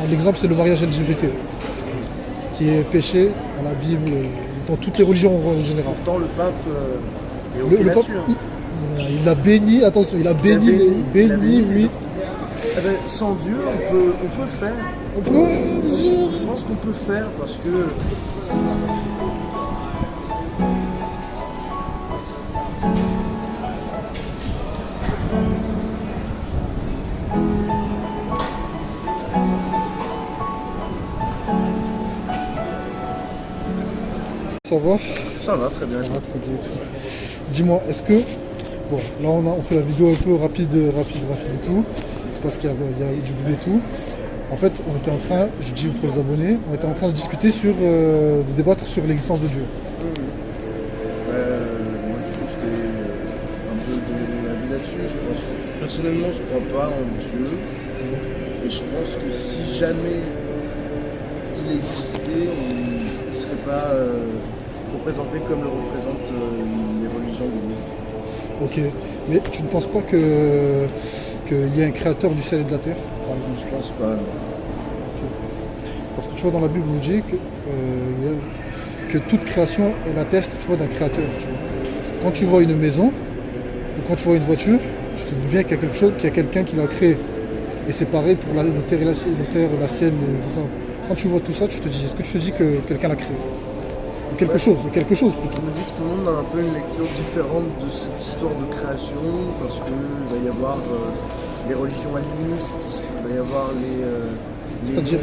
L'exemple, c'est le mariage LGBT, qui est péché dans la Bible, dans toutes les religions en général. Pourtant, le pape est OK Le pape, là-dessus. Hein. il a béni, attention, il a béni, oui. Eh ben, sans Dieu, on peut faire. Je pense qu'on peut faire parce que Ça va? ça va très bien. Ça va très bien et tout. Dis-moi, est-ce que... Bon, là on fait la vidéo un peu rapide et tout. C'est parce qu'il y a du bruit et tout. En fait, on était en train, je dis pour les abonnés, on était en train de discuter de débattre sur l'existence de Dieu. Moi, j'étais un peu de mon avis là-dessus. Je pense, personnellement, je crois pas en Dieu. Et je pense que si jamais il existait, il ne serait pas représenté comme le représentent les religions du monde. Ok, mais tu ne penses pas qu'il y a un créateur du ciel et de la terre, par exemple? Je pense pas. Non. Parce que tu vois, dans la Bible, on dit que toute création, elle atteste, tu vois, d'un créateur. Tu vois. Quand tu vois une maison, ou quand tu vois une voiture, tu te dis bien qu'il y a quelque chose, qu'il y a quelqu'un qui l'a créé. Et c'est pareil pour le terre et la ciel. Quand tu vois tout ça, est-ce que tu te dis que quelqu'un l'a créé? Ou quelque chose plutôt. Je me dis que tout le monde a un peu une lecture différente de cette histoire de création, parce qu'il va y avoir les religions animistes, il va y avoir C'est-à-dire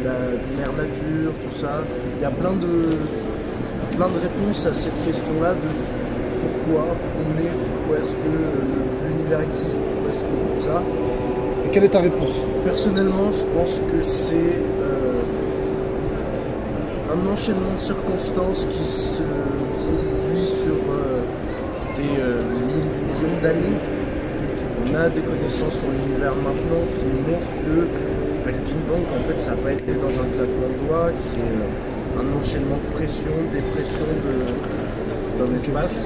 la mère nature, tout ça. Il y a plein de réponses à cette question-là de pourquoi on est, pourquoi est-ce que l'univers existe, pourquoi est-ce que tout ça. Et quelle est ta réponse? Personnellement, je pense que c'est un enchaînement de circonstances qui se produit sur des millions d'années. On a des connaissances sur l'univers maintenant qui nous montrent que le Big Bang, en fait, ça n'a pas été dans un claquement de doigts, que c'est un enchaînement de pression, dépression dans l'espace.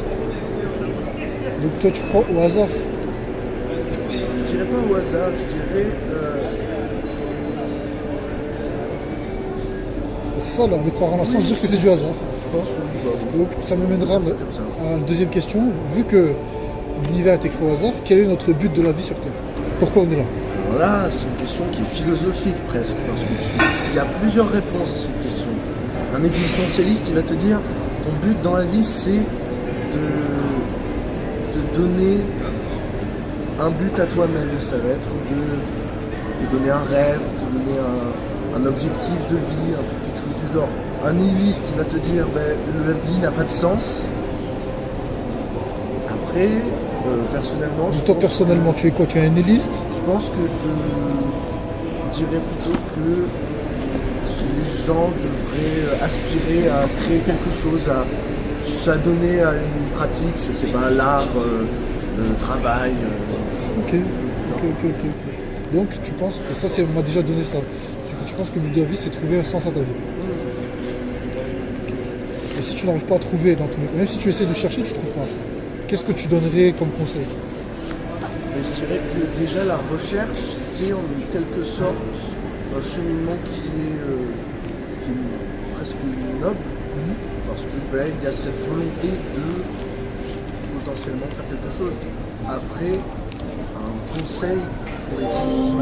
Donc toi, tu crois au hasard? Je dirais pas au hasard, je dirais... C'est ça, là, de croire en la science, dire que c'est du hasard. Je pense que Donc ça me mènera à la deuxième question. Vu que l'univers a été créé au hasard, quel est notre but de la vie sur Terre? Pourquoi on est là? Alors là, c'est une question qui est philosophique presque, parce qu'il y a plusieurs réponses à cette question. Un existentialiste, il va te dire, ton but dans la vie, c'est de donner un but à toi-même. Ça va être de te donner un rêve, de te donner un objectif de vie, quelque chose du genre. Un nihiliste, il va te dire, la vie n'a pas de sens. Après, personnellement... Toi, personnellement, tu es quoi? Tu es un nihiliste? Je pense que je dirais plutôt que les gens devraient aspirer à créer quelque chose, à s'adonner à une pratique, je sais pas, l'art, le travail. Ok. Donc tu penses que ça, on m'a déjà donné ça. C'est que tu penses que le but de la vie, c'est trouver un sens à ta vie. Et si tu n'arrives pas à trouver dans tous les cas, même si tu essaies de chercher, tu ne trouves pas. Qu'est-ce que tu donnerais comme conseil? Et je dirais que déjà la recherche, c'est en quelque sorte un cheminement qui est presque noble, parce que il y a cette volonté de potentiellement faire quelque chose. Après, un conseil pour les gens qui sont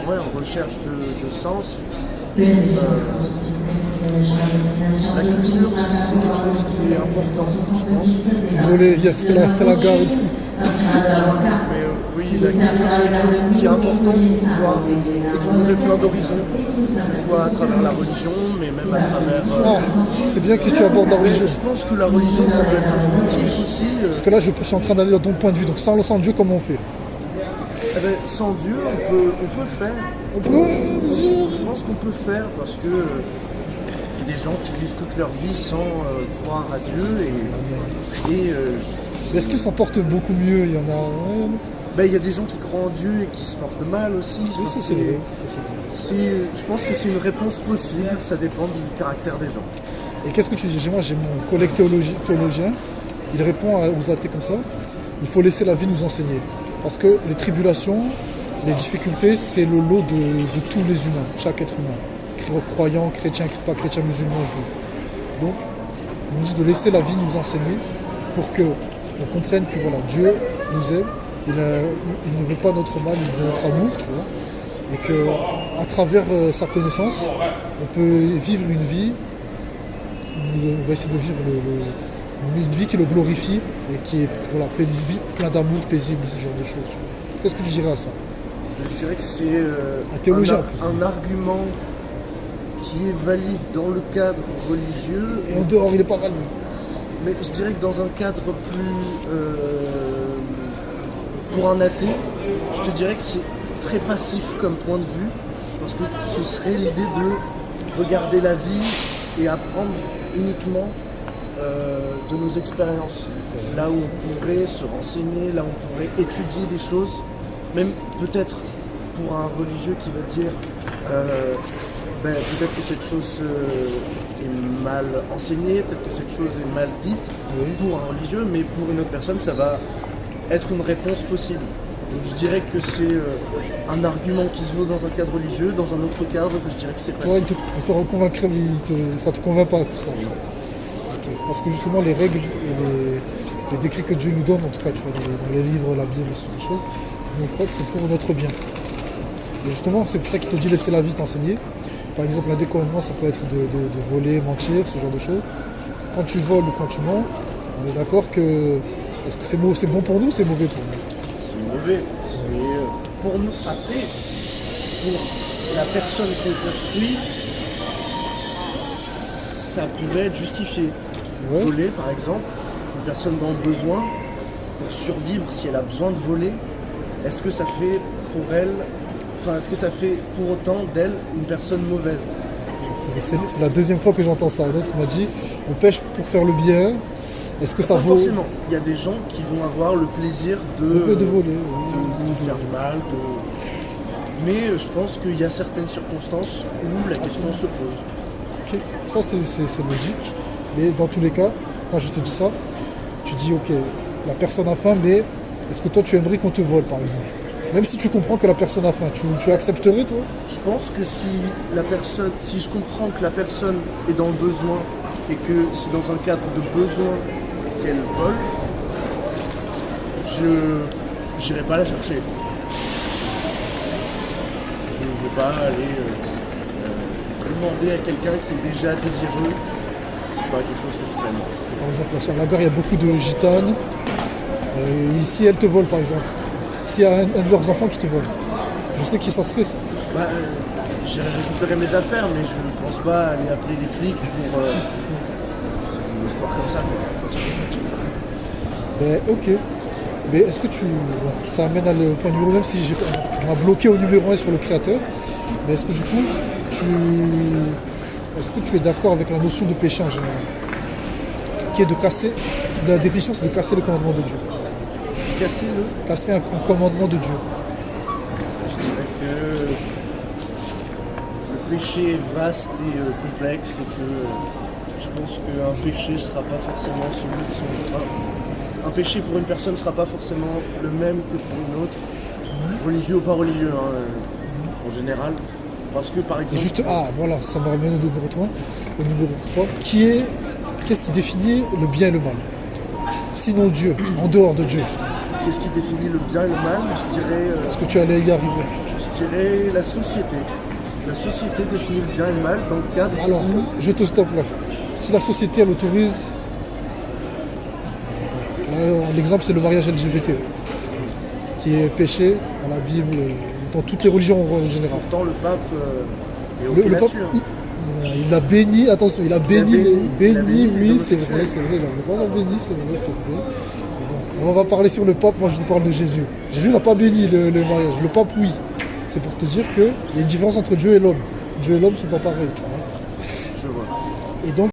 en recherche de sens, la culture, c'est quelque chose qui est important, je pense. Désolé, c'est la gare. Mais oui, la culture, c'est quelque chose qui est important pour pouvoir explorer plein d'horizons, que ce soit à travers la religion, mais même à travers... C'est bien que tu abordes la religion. Je pense que la religion, ça peut être constructif aussi. Parce que là, je suis en train d'aller dans ton point de vue. Donc sans Dieu, comment on fait? Sans Dieu, on peut faire. Je pense qu'on peut faire parce que il y a des gens qui vivent toute leur vie sans croire à Dieu Est-ce qu'ils s'en portent beaucoup mieux? Il y en a... il y a des gens qui croient en Dieu et qui se portent mal aussi. Oui, c'est vrai. Je pense que c'est une réponse possible, ça dépend du caractère des gens. Et qu'est-ce que tu dis? Moi, j'ai mon collègue théologien, il répond aux athées comme ça. Il faut laisser la vie nous enseigner. Parce que les tribulations, les difficultés, c'est le lot de tous les humains, chaque être humain, croyant, chrétien, pas chrétien, musulman, juif. Donc, il nous dit de laisser la vie nous enseigner pour que on comprenne que voilà, Dieu nous aime, il ne veut pas notre mal, il veut notre amour, tu vois, et que à travers sa connaissance, on peut vivre une vie, on va essayer de vivre une vie qui le glorifie et qui est voilà, paisible, plein d'amour, paisible, ce genre de choses. Tu vois. Qu'est-ce que tu dirais à ça? Je dirais que c'est un argument qui est valide dans le cadre religieux. Et en dehors, il n'est pas valide. Mais je dirais que dans un cadre plus... pour un athée, je te dirais que c'est très passif comme point de vue, parce que ce serait l'idée de regarder la vie et apprendre uniquement de nos expériences. Là où on pourrait se renseigner, là où on pourrait étudier des choses, même peut-être pour un religieux qui va dire peut-être que cette chose est mal enseignée, peut-être que cette chose est mal dite pour un religieux, mais pour une autre personne, ça va être une réponse possible. Donc je dirais que c'est un argument qui se vaut dans un cadre religieux, dans un autre cadre, je dirais que c'est pas ça. Il te convaincrait, ça ne te convainc pas tout ça. Okay. Parce que justement les règles et les décrets que Dieu nous donne, en tout cas tu vois, dans les livres, la Bible, ces choses, on croit que c'est pour notre bien. Et justement, c'est pour ça qu'il te dit laisser la vie t'enseigner. Par exemple, l'un des commandements, ça peut être de voler, mentir, ce genre de choses. Quand tu voles ou quand tu mens, on est d'accord que... Est-ce que c'est bon pour nous ou c'est mauvais pour nous? C'est mauvais. C'est pour nous. Après, pour la personne qui le construit, ça pourrait être justifié. Ouais. Voler, par exemple, une personne dans le besoin, pour survivre, si elle a besoin de voler, est-ce que ça fait pour elle... Enfin, est-ce que ça fait pour autant d'elle une personne mauvaise? C'est la deuxième fois que j'entends ça. Un autre m'a dit, on pêche pour faire le bien. Est-ce que ça vaut... Forcément. Il y a des gens qui vont avoir le plaisir de voler, de faire du mal. Mais je pense qu'il y a certaines circonstances où la question se pose. Okay. Ça, c'est logique. Mais dans tous les cas, quand je te dis ça, tu dis, ok, la personne a faim, mais est-ce que toi, tu aimerais qu'on te vole, par exemple? Même si tu comprends que la personne a faim, tu accepterais, toi? Je pense que si je comprends que la personne est dans le besoin et que c'est dans un cadre de besoin qu'elle vole, je n'irai pas la chercher. Je ne vais pas aller demander à quelqu'un qui est déjà désireux. C'est pas quelque chose que je ferais moi. Par exemple, sur la gare, il y a beaucoup de gitanes. Ici, elles te volent, par exemple. S'il y a un de leurs enfants qui te vole, je sais que ça se fait, ça. J'irai récupérer mes affaires, mais je ne pense pas aller appeler les flics pour une histoire comme ça. Ok. Mais est-ce que ça amène au point numéro 1, même si on a bloqué au numéro 1 sur le créateur, mais est-ce que du coup, est-ce que tu es d'accord avec la notion de péché en général? Qui est de casser, la définition c'est de casser le commandement de Dieu. Casser un commandement de Dieu. Je dirais que le péché est vaste et complexe et que je pense qu'un péché ne sera pas forcément celui de son... Un péché pour une personne ne sera pas forcément le même que pour une autre, religieux ou pas religieux, en général. Parce que par exemple... voilà, ça me ramène au numéro 3. Au numéro 3, qu'est-ce qui définit le bien et le mal? Sinon Dieu, en dehors de Dieu, justement. Qu'est-ce qui définit le bien et le mal? Je dirais... Est-ce que tu allais y arriver? Je dirais la société. La société définit le bien et le mal dans le cadre... Alors, je te stoppe là. Si la société, elle autorise... L'exemple, c'est le mariage LGBT, qui est péché dans la Bible, dans toutes les religions en général. Pourtant, le pape est OK là-dessus. Il a béni, attention, il a béni, oui, c'est vrai, il a vraiment béni, c'est vrai. Bon, on va parler sur le pape, moi je te parle de Jésus. Jésus n'a pas béni le mariage, le pape oui. C'est pour te dire qu'il y a une différence entre Dieu et l'homme. Dieu et l'homme ne sont pas pareils, tu vois. Je vois. Et donc,